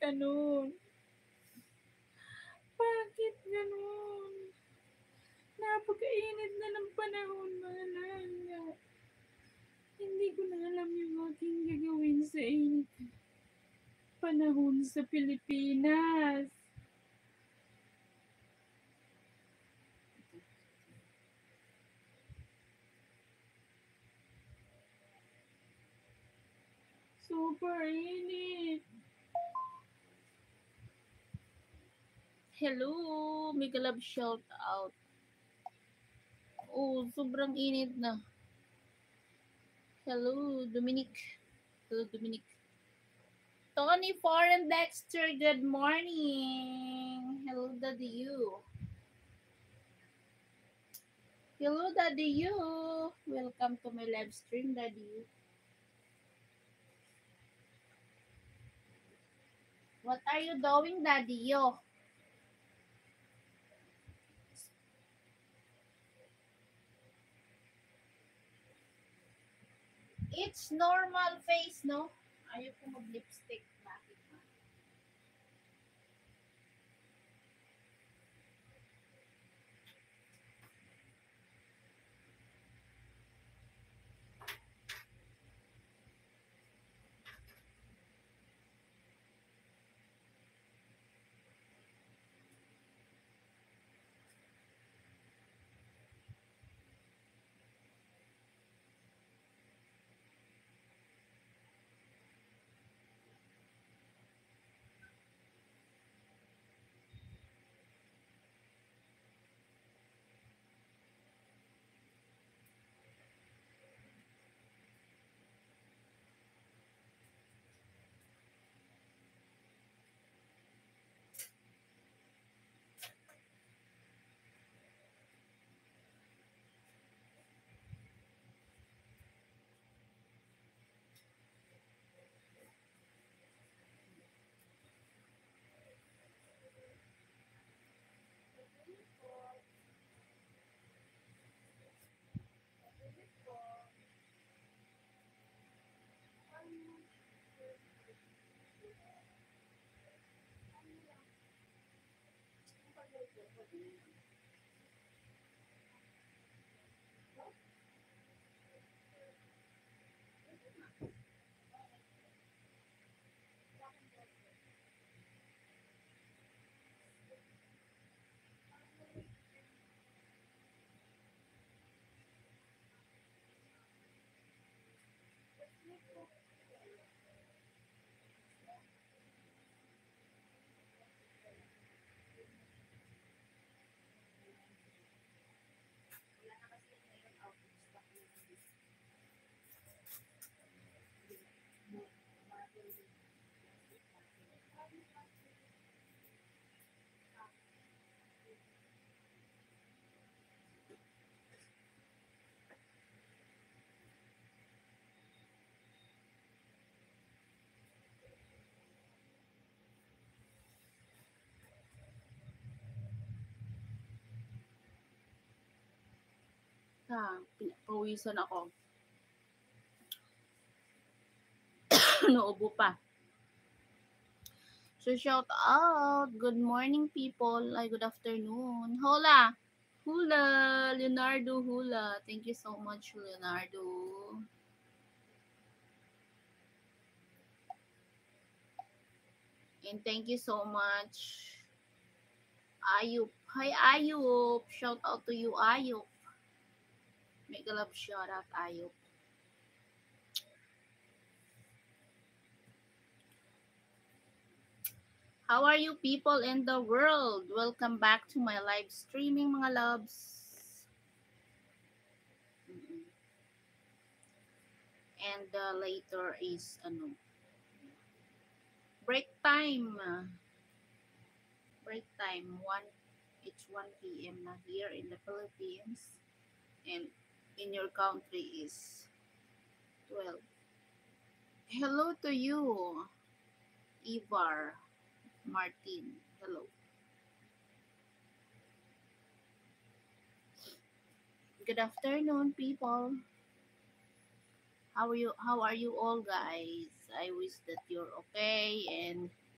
ganun? Bakit ganun? Napakainit na ng panahon, mga lala. Hindi ko na alam yung aking gagawin sa init panahon sa Pilipinas. Super init. Hello, mega love shout out. Oh, sobrang init na. Hello, Dominic. Hello, Dominic. Tony Foreign Dexter, good morning. Hello, Daddy you. Hello, Daddy you. Welcome to my live stream, Daddy you. What are you doing, Daddy you? It's normal face, no? Ayoko mag-lipstick. Bakit ba? Pinapawisan ako. Naubo pa. So shout out. Good morning, people. Ay, good afternoon. Hola. Hula. Leonardo Hula. Thank you so much, Leonardo. And thank you so much, Ayup. Hi, Ayup. Shout out to you, Ayup. Make a love shout out, Ayup. How are you people in the world? Welcome back to my live streaming, mga loves. And later is break time. Break time. It's 1 p.m. na here in the Philippines. And in your country is 12. Hello to you, Ivar Martin. Hello. Good afternoon, people. How are you all, guys? I wish that you're okay and